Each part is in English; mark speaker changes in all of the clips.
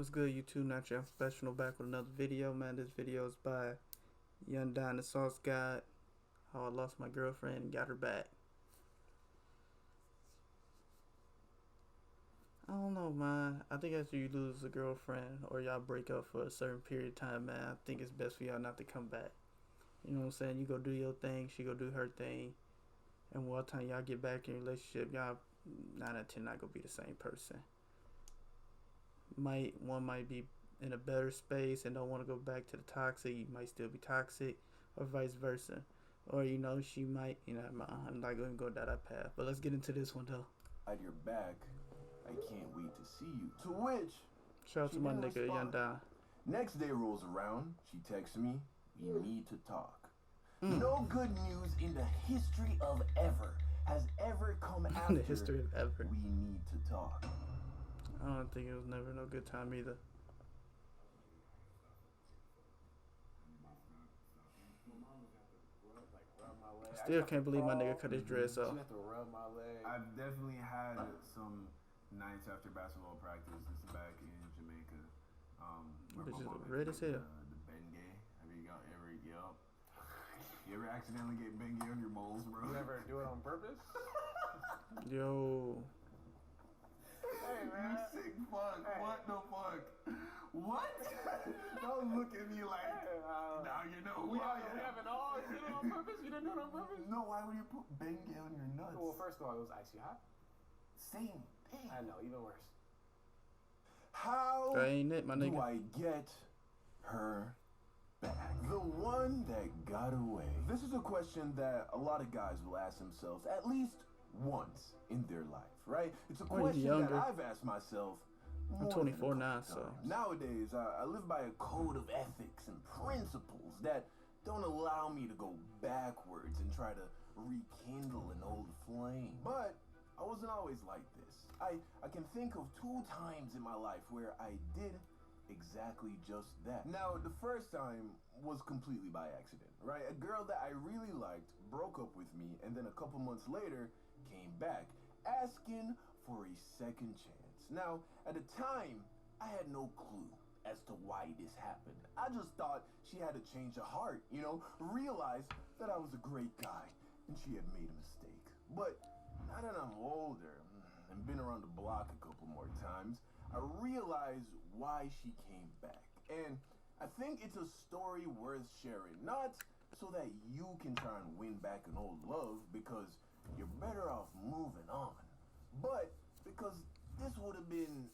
Speaker 1: What's good, YouTube? Not your unprofessional, back with another video, man. This video is by Young the Sauce Guide. How I lost my girlfriend and got her back. I don't know, man. I think after you lose a girlfriend or y'all break up for a certain period of time, man, I think it's best for y'all not to come back. You know what I'm saying? You go do your thing, she go do her thing, and by the time y'all get back in a relationship, y'all 9 out of 10 not gonna be the same person. One might be in a better space and don't want to go back to the toxic. You might still be toxic, or vice versa. Or she might. I'm not going to go down that path. But let's get into this one though.
Speaker 2: At your back, I can't wait to see you. To which,
Speaker 1: shout out to my nigga Young Da.
Speaker 2: Next day rolls around. She texts me. We need to talk. No good news in the history of ever has ever come after.
Speaker 1: The history of ever.
Speaker 2: We need to talk.
Speaker 1: I don't think it was never no good time either. Still can't believe my nigga cut his dress off.
Speaker 3: I've definitely had some nights after basketball practice. This is back in Jamaica.
Speaker 1: Bitch is red as hell.
Speaker 3: The Bengay. You ever accidentally get Bengay on your balls, bro?
Speaker 4: You ever do it on purpose?
Speaker 1: Yo.
Speaker 3: Hey, man. You sick fuck. Hey. What the fuck? What? Don't look at me like, now you know
Speaker 4: we
Speaker 3: why.
Speaker 4: We haven't all did it on purpose? You didn't do it on purpose?
Speaker 3: No, why would you put Bengay on your nuts?
Speaker 4: Well, first of all, it was icy hot.
Speaker 3: Same thing.
Speaker 4: I know, even worse.
Speaker 2: How
Speaker 1: ain't it, my nigga?
Speaker 2: do I get her back? The one that got away. This is a question that a lot of guys will ask themselves at least once in their life, right? It's a question that I've asked myself.
Speaker 1: I'm 24 now, so
Speaker 2: nowadays I live by a code of ethics and principles that don't allow me to go backwards and try to rekindle an old flame. But I wasn't always like this. I can think of 2 times in my life where I did exactly just that. Now, the first time was completely by accident, right? A girl that I really liked broke up with me, and then a couple months later came back asking for a second chance. Now, at the time, I had no clue as to why this happened. I just thought she had a change of heart, realized that I was a great guy and she had made a mistake. But now that I'm older and been around the block a couple more times, I realize why she came back. And I think it's a story worth sharing, not so that you can try and win back an old love because you're better off moving on, but because this would have been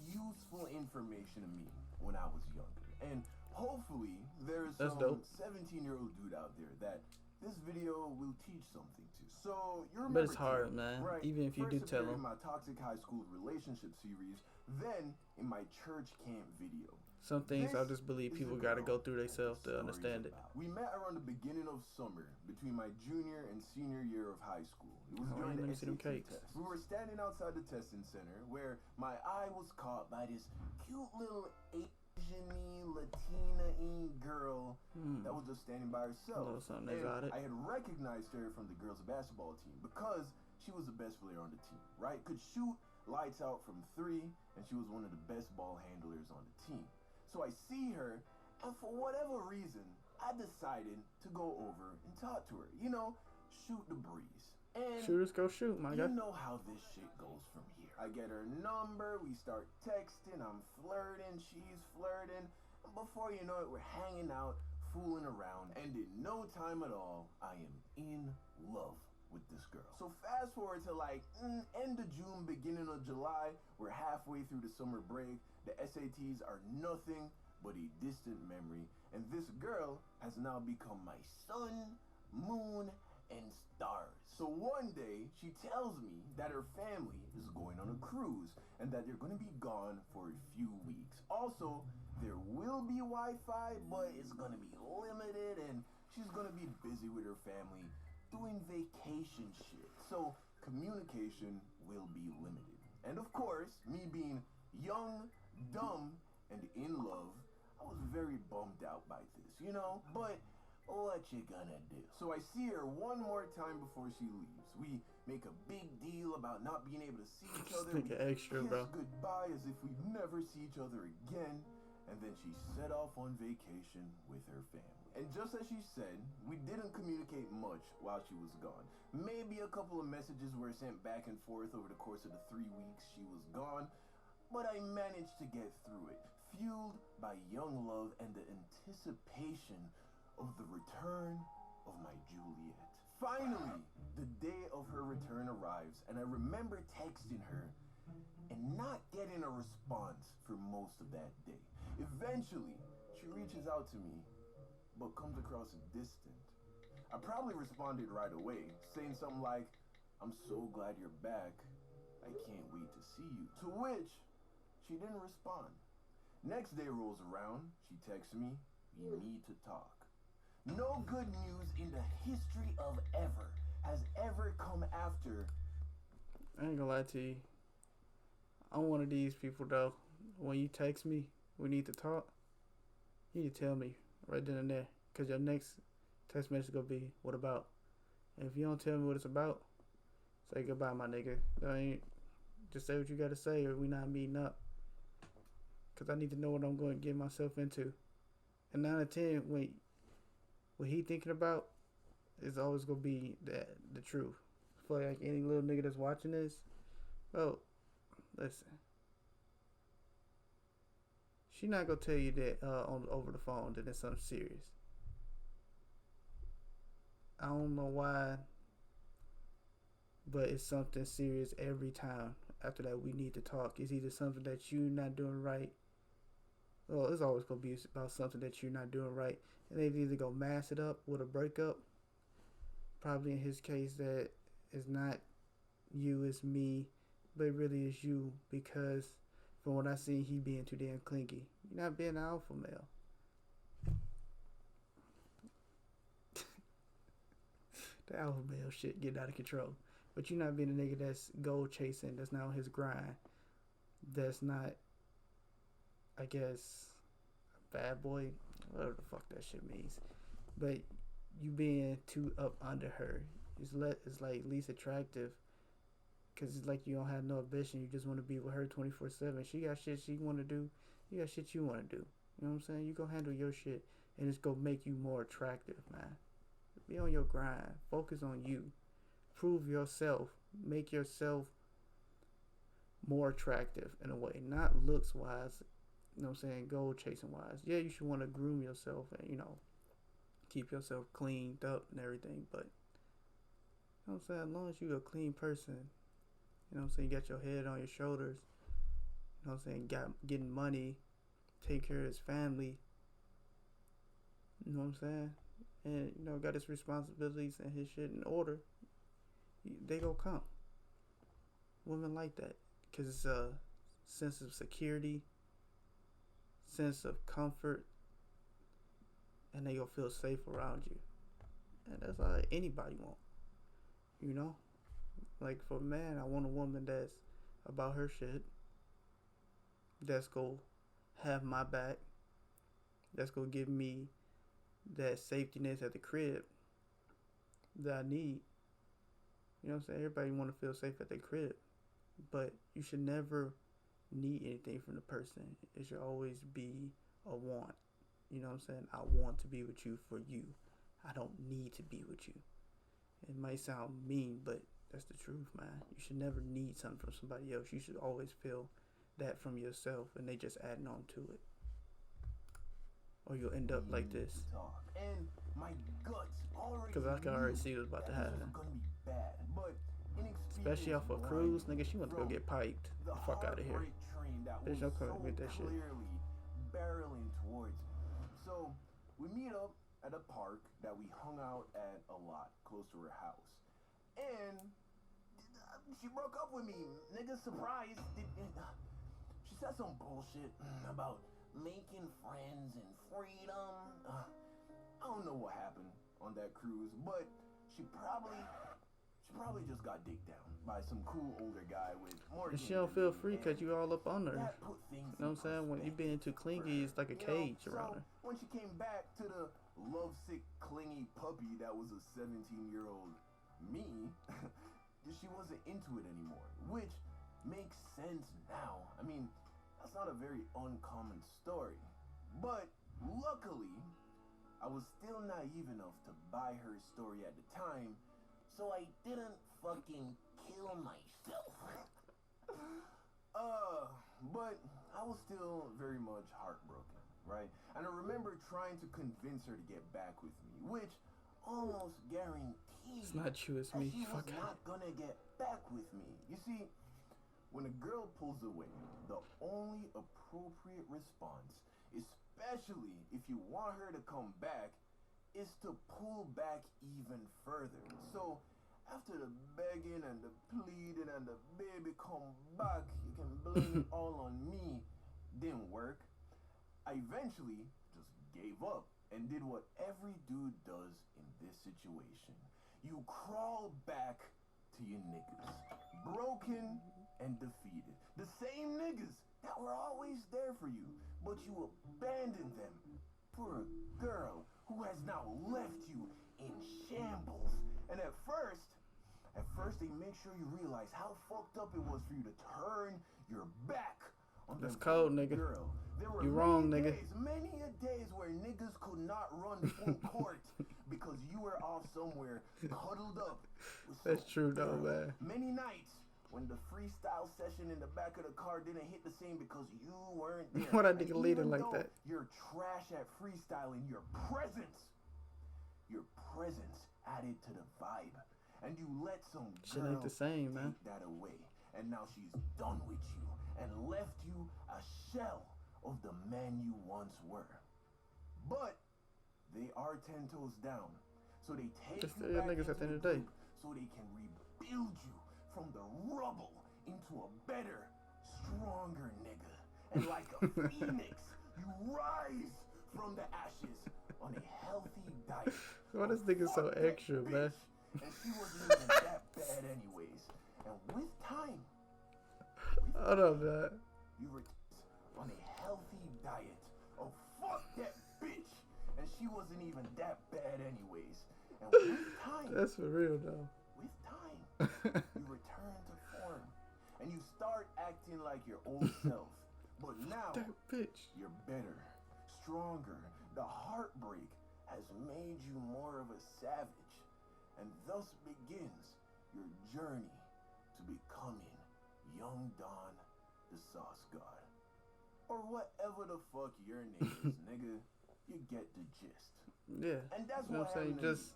Speaker 2: useful information to me when I was younger. And hopefully there's some 17-year-old dude out there that this video will teach something to. So you remember,
Speaker 1: but it's hard, man, right? Even if you do tell them.
Speaker 2: In my toxic high school relationship series, then in my church camp video.
Speaker 1: Some things I just believe people got to go through themselves to understand it.
Speaker 2: We met around the beginning of summer between my junior and senior year of high school. It was during the SAT test. We were standing outside the testing center where my eye was caught by this cute little Asian-y, Latina-y girl that was just standing by herself. I had recognized her from the girls' basketball team because she was the best player on the team, right? Could shoot lights out from 3, and she was one of the best ball handlers on the team. So I see her, and for whatever reason, I decided to go over and talk to her. Shoot the breeze. And
Speaker 1: shooters go shoot, my guy.
Speaker 2: You know how this shit goes from here. I get her number, we start texting, I'm flirting, she's flirting, and before you know it, we're hanging out, fooling around, and in no time at all, I am in love with this girl. So fast forward to end of June, beginning of July, we're halfway through the summer break. The SATs are nothing but a distant memory, and this girl has now become my sun, moon, and stars. So one day, she tells me that her family is going on a cruise and that they're going to be gone for a few weeks. Also, there will be Wi-Fi, but it's going to be limited, and she's going to be busy with her family doing vacation shit. So communication will be limited. And of course, me being young, dumb, and in love, I was very bummed out by this, but what you gonna do? So I see her one more time before she leaves. We make a big deal about not being able to see each
Speaker 1: This
Speaker 2: other.
Speaker 1: nigga extra,
Speaker 2: Kiss
Speaker 1: bro.
Speaker 2: goodbye as if we'd never see each other again. And then she set off on vacation with her family. And just as she said, we didn't communicate much while she was gone. Maybe a couple of messages were sent back and forth over the course of the 3 weeks she was gone, but I managed to get through it, fueled by young love and the anticipation of the return of my Juliet. Finally, the day of her return arrives, and I remember texting her and not getting a response for most of that day. Eventually, she reaches out to me, but comes across as distant. I probably responded right away, saying something like, "I'm so glad you're back. I can't wait to see you." To which, she didn't respond. Next day rolls around, she texts me, "We need to talk." No good news in the history of ever has ever come after.
Speaker 1: I ain't gonna lie to you. I'm one of these people though. When you text me, we need to talk. You need to tell me right then and there, cause your next text message gonna be, "What about?" And if you don't tell me what it's about, say goodbye, my nigga. Just say what you gotta say, or we not meeting up. Cause I need to know what I'm going to get myself into. And 9 out of 10, what he thinking about is always gonna be the truth. For like any little nigga that's watching this, bro, listen. She not gonna tell you that over the phone that it's something serious. I don't know why, but it's something serious every time. After that, we need to talk. It's either something that you not doing right. Well, it's always gonna be about something that you're not doing right, and they either go mask it up with a breakup. Probably in his case, that is not you, it's me, but it really is you, because from what I see, he being too damn clingy. You're not being an alpha male. The alpha male shit getting out of control. But you're not being a nigga that's goal chasing, that's not on his grind, that's not, I guess, a bad boy, whatever the fuck that shit means. But you being too up under her is like least attractive, because it's like you don't have no ambition. You just want to be with her 24/7. She got shit she want to do. You got shit you want to do. You know what I'm saying? You go handle your shit, and it's gonna make you more attractive, man. Be on your grind. Focus on you. Prove yourself. Make yourself more attractive in a way, not looks wise. You know what I'm saying? Goal chasing wise. Yeah, you should want to groom yourself and, keep yourself cleaned up and everything. But, you know what I'm saying? As long as you're a clean person, you know what I'm saying? You got your head on your shoulders. You know what I'm saying? Getting money, take care of his family. You know what I'm saying? And, got his responsibilities and his shit in order. They gonna come. Women like that. Because it's a sense of security, sense of comfort, and they gonna feel safe around you. And that's all anybody want. Like for a man, I want a woman that's about her shit, that's gonna have my back, that's gonna give me that safety net at the crib that I need. You know what I'm saying? Everybody want to feel safe at their crib, but you should never need anything from the person. It should always be a want. You know what I'm saying? I want to be with you for you. I don't need to be with you. It might sound mean, but that's the truth, man. You should never need something from somebody else. You should always feel that from yourself, and they just adding on to it. Or you'll end up like this.
Speaker 2: And my guts already,
Speaker 1: because I can already see what's about to happen. Especially off a cruise, nigga, she wants to go get piped. The fuck out of here. There's no coming with that shit.
Speaker 2: Barreling towards me. So we meet up at a park that we hung out at a lot close to her house. And she broke up with me. Nigga, surprised. She said some bullshit about making friends and freedom. I don't know what happened on that cruise, but she probably just got dicked down by some cool older guy with more.
Speaker 1: And she don't feel free because you all up on her. You know what I'm saying? When you being too clingy, it's like a cage around her.
Speaker 2: When she came back to the lovesick, clingy puppy that was a 17-year-old me, she wasn't into it anymore, which makes sense now. I mean, that's not a very uncommon story. But luckily, I was still naive enough to buy her story at the time, so I didn't fucking kill myself. But I was still very much heartbroken, right? And I remember trying to convince her to get back with me, which almost guaranteed
Speaker 1: It's not you, it's me.
Speaker 2: she was
Speaker 1: Fuck
Speaker 2: not gonna get back with me. You see, when a girl pulls away, the only appropriate response, especially if you want her to come back, is to pull back even further. So after the begging and the pleading and the baby come back, you can blame it all on me, didn't work. I eventually just gave up and did what every dude does in this situation. You crawl back to your niggas, broken and defeated. The same niggas that were always there for you, but you abandoned them for a girl who has now left you in shambles. And at first they make sure you realize how fucked up it was for you to turn your back on
Speaker 1: That's
Speaker 2: them
Speaker 1: cold,
Speaker 2: type of
Speaker 1: nigga.
Speaker 2: girl. There were
Speaker 1: You wrong,
Speaker 2: many
Speaker 1: nigga.
Speaker 2: days, many a days where niggas could not run full court because you were off somewhere cuddled up with
Speaker 1: That's
Speaker 2: some
Speaker 1: true though,
Speaker 2: girl.
Speaker 1: man.
Speaker 2: Many nights when the freestyle session in the back of the car didn't hit the same because you weren't there.
Speaker 1: Why that
Speaker 2: And
Speaker 1: nigga leading
Speaker 2: even
Speaker 1: like
Speaker 2: though
Speaker 1: that?
Speaker 2: You're trash at freestyling. Your presence added to the vibe. And you let some
Speaker 1: Shit
Speaker 2: girl
Speaker 1: ain't the same, man.
Speaker 2: take that away. And now she's done with you and left you a shell of the man you once were. But they are 10 toes down. So they take
Speaker 1: Just
Speaker 2: you
Speaker 1: still your
Speaker 2: back
Speaker 1: niggas
Speaker 2: into
Speaker 1: at the end
Speaker 2: the
Speaker 1: of the day.
Speaker 2: group so they can rebuild you from the rubble into a better, stronger nigga. And like a phoenix, you rise from the ashes on a healthy diet.
Speaker 1: Why this
Speaker 2: of
Speaker 1: nigga so
Speaker 2: fuck that
Speaker 1: extra,
Speaker 2: bitch.
Speaker 1: man?
Speaker 2: And she wasn't even that bad anyways. And with time,
Speaker 1: Hold up, man.
Speaker 2: you were on a healthy diet of fuck that bitch. And she wasn't even that bad anyways. And with time,
Speaker 1: That's for real though.
Speaker 2: you return to form. And you start acting like your old self. But now,
Speaker 1: That bitch.
Speaker 2: you're better, stronger. The heartbreak has made you more of a savage. And thus begins your journey to becoming Young Don the Sauce God. Or whatever the fuck your name is, nigga. You get the gist.
Speaker 1: Yeah.
Speaker 2: And that's
Speaker 1: You know what
Speaker 2: what
Speaker 1: I'm saying?
Speaker 2: happened to
Speaker 1: Just
Speaker 2: me.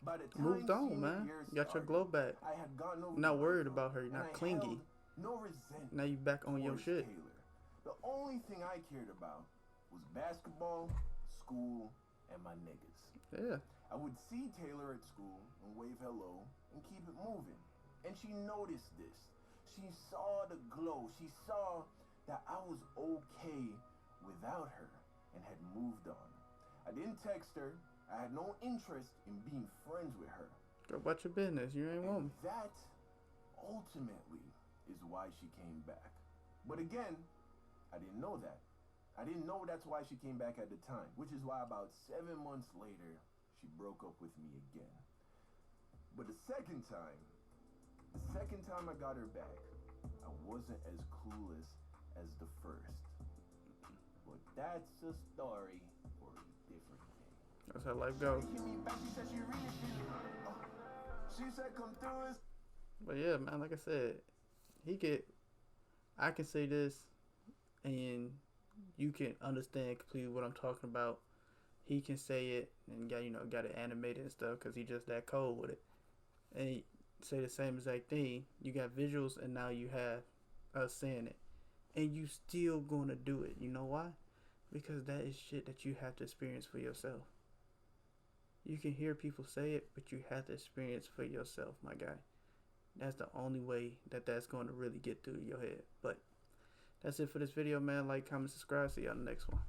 Speaker 2: By the time
Speaker 1: moved on,
Speaker 2: senior
Speaker 1: man.
Speaker 2: year
Speaker 1: You got your
Speaker 2: started,
Speaker 1: glow back.
Speaker 2: I had gotten over
Speaker 1: Not
Speaker 2: the
Speaker 1: worried
Speaker 2: breakup,
Speaker 1: about her. You're
Speaker 2: and
Speaker 1: not
Speaker 2: I
Speaker 1: clingy.
Speaker 2: held no resentment
Speaker 1: Now you back on your
Speaker 2: towards
Speaker 1: shit.
Speaker 2: Taylor. The only thing I cared about was basketball, school, and my niggas.
Speaker 1: Yeah.
Speaker 2: I would see Taylor at school and wave hello and keep it moving. And she noticed this. She saw the glow. She saw that I was okay without her and had moved on. I didn't text her. I had no interest in being friends with her.
Speaker 1: Go about your business. You ain't
Speaker 2: And
Speaker 1: woman.
Speaker 2: that ultimately is why she came back. But again, I didn't know that. I didn't know that's why she came back at the time, which is why about 7 months later, she broke up with me again. But the second time I got her back, I wasn't as clueless as the first. But that's a story for a different day.
Speaker 1: That's how life goes.
Speaker 2: She hit me back, she said she really feel it. She said come through us.
Speaker 1: But yeah, man, like I said, I can say this and you can understand completely what I'm talking about. He can say it and got it animated and stuff because he just that cold with it. And he say the same exact thing. You got visuals and now you have us saying it. And you still gonna do it. You know why? Because that is shit that you have to experience for yourself. You can hear people say it, but you have to experience for yourself, my guy. That's the only way that's going to really get through your head. But that's it for this video, man. Like, comment, subscribe. See y'all in the next one.